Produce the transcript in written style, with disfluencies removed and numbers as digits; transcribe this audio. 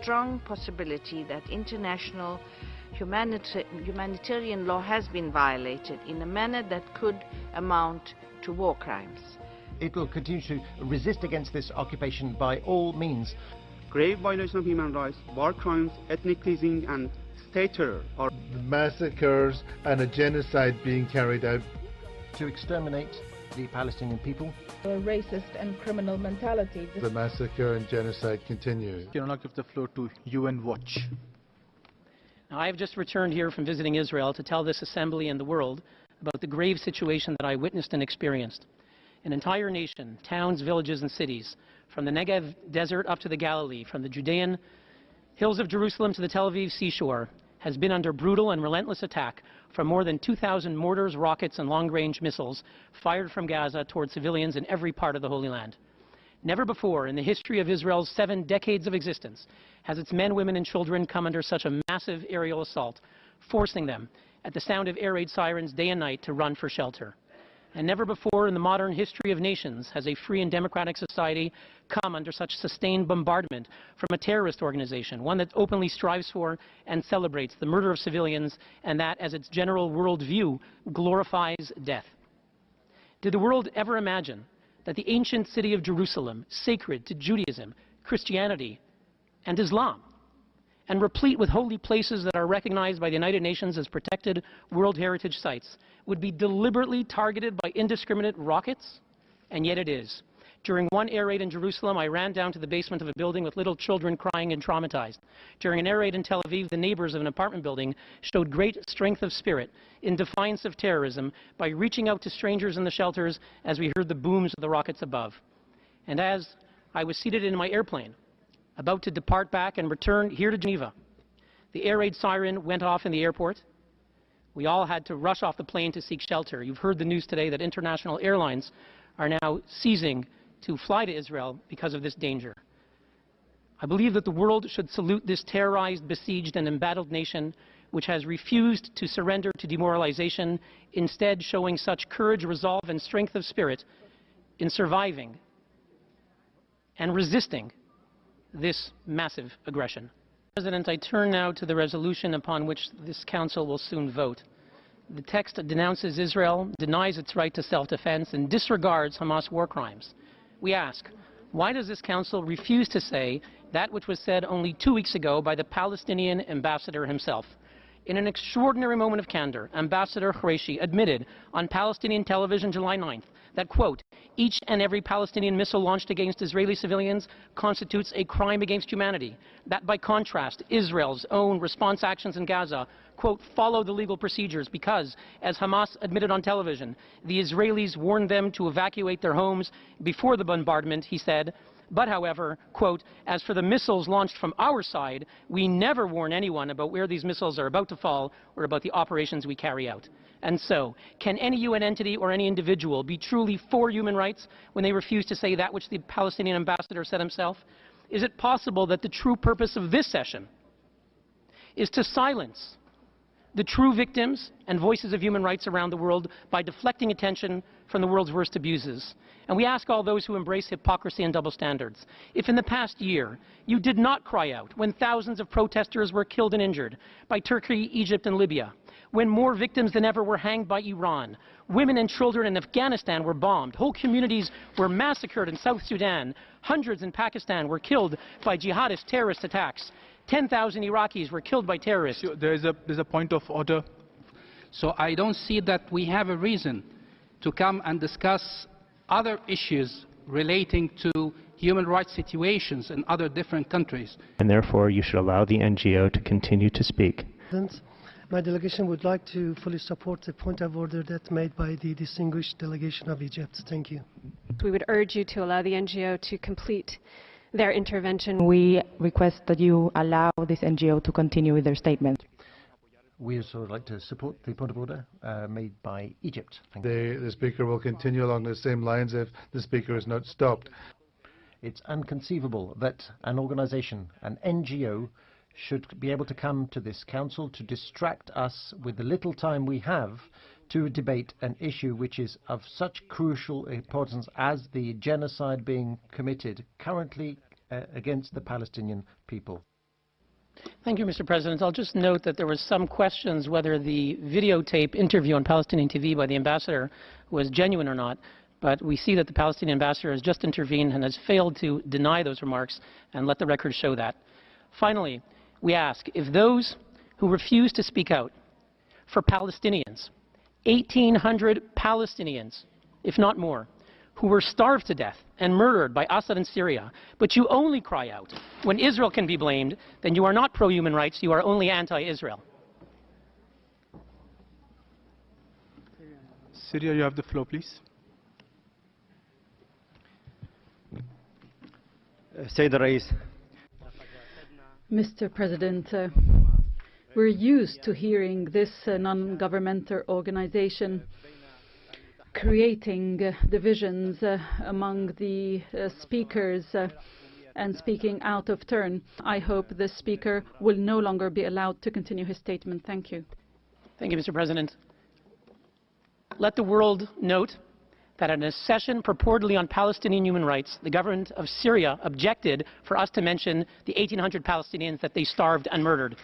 strong possibility that international humanitarian law has been violated in a manner that could amount to war crimes. It will continue to resist against this occupation by all means. Grave violation of human rights, war crimes, ethnic cleansing and state terror are massacres and a genocide being carried out to exterminate the Palestinian people. A racist and criminal mentality. The massacre and genocide continue. Can I now give the floor to UN Watch? Now, I have just returned here from visiting Israel to tell this assembly and the world about the grave situation that I witnessed and experienced. An entire nation, towns, villages and cities, from the Negev desert up to the Galilee, from the Judean hills of Jerusalem to the Tel Aviv seashore, has been under brutal and relentless attack from more than 2,000 mortars, rockets and long-range missiles fired from Gaza toward civilians in every part of the Holy Land. Never before in the history of Israel's 7 decades of existence has its men, women and children come under such a massive aerial assault, forcing them, at the sound of air raid sirens day and night, to run for shelter. And never before in the modern history of nations has a free and democratic society come under such sustained bombardment from a terrorist organization, one that openly strives for and celebrates the murder of civilians, and that, as its general worldview, glorifies death. Did the world ever imagine that the ancient city of Jerusalem, sacred to Judaism, Christianity, and Islam, and replete with holy places that are recognized by the United Nations as protected World Heritage Sites, would be deliberately targeted by indiscriminate rockets? And yet it is. During one air raid in Jerusalem, I ran down to the basement of a building with little children crying and traumatized. During an air raid in Tel Aviv, the neighbors of an apartment building showed great strength of spirit in defiance of terrorism by reaching out to strangers in the shelters as we heard the booms of the rockets above. And as I was seated in my airplane, about to depart back and return here to Geneva, the air raid siren went off in the airport. We all had to rush off the plane to seek shelter. You've heard the news today that international airlines are now ceasing to fly to Israel because of this danger. I believe that the world should salute this terrorized, besieged and embattled nation which has refused to surrender to demoralization, instead showing such courage, resolve and strength of spirit in surviving and resisting this massive aggression. President, I turn now to the resolution upon which this Council will soon vote. The text denounces Israel, denies its right to self-defense, and disregards Hamas war crimes. We ask, why does this Council refuse to say that which was said only 2 weeks ago by the Palestinian ambassador himself? In an extraordinary moment of candor, Ambassador Qureshi admitted on Palestinian television July 9th that, quote, each and every Palestinian missile launched against Israeli civilians constitutes a crime against humanity. That, by contrast, Israel's own response actions in Gaza, quote, follow the legal procedures because, as Hamas admitted on television, the Israelis warned them to evacuate their homes before the bombardment, he said. But, however, quote, as for the missiles launched from our side, we never warn anyone about where these missiles are about to fall or about the operations we carry out. And so, can any UN entity or any individual be truly for human rights when they refuse to say that which the Palestinian ambassador said himself? Is it possible that the true purpose of this session is to silence the true victims and voices of human rights around the world by deflecting attention from the world's worst abuses? And we ask all those who embrace hypocrisy and double standards, if in the past year you did not cry out when thousands of protesters were killed and injured by Turkey, Egypt and Libya, when more victims than ever were hanged by Iran, women and children in Afghanistan were bombed, whole communities were massacred in South Sudan, hundreds in Pakistan were killed by jihadist terrorist attacks, 10,000 Iraqis were killed by terrorists. There's a point of order. So I don't see that we have a reason to come and discuss other issues relating to human rights situations in other different countries. And therefore you should allow the NGO to continue to speak. My delegation would like to fully support the point of order that made by the distinguished delegation of Egypt. Thank you. We would urge you to allow the NGO to complete their intervention. We request that you allow this NGO to continue with their statement. We also would like to support the point of order made by Egypt. Thank you. The Speaker will continue along the same lines if the Speaker is not stopped. It's inconceivable that an organization, an NGO, should be able to come to this council to distract us with the little time we have to debate an issue which is of such crucial importance as the genocide being committed currently against the Palestinian people. Thank you, Mr. President. I'll just note that there was some questions whether the videotape interview on Palestinian TV by the ambassador was genuine or not. But we see that the Palestinian ambassador has just intervened and has failed to deny those remarks, and let the record show that. Finally, we ask if those who refuse to speak out for Palestinians, 1,800 Palestinians, if not more, who were starved to death and murdered by Assad in Syria, but you only cry out when Israel can be blamed, then you are not pro-human rights, you are only anti-Israel. Syria, you have the floor, please. Mr. President, we're used to hearing this non-governmental organization creating divisions among the speakers and speaking out of turn. I hope this speaker will no longer be allowed to continue his statement. Thank you. Thank you, Mr. President. Let the world note that at a session purportedly on Palestinian human rights, the government of Syria objected for us to mention the 1,800 Palestinians that they starved and murdered.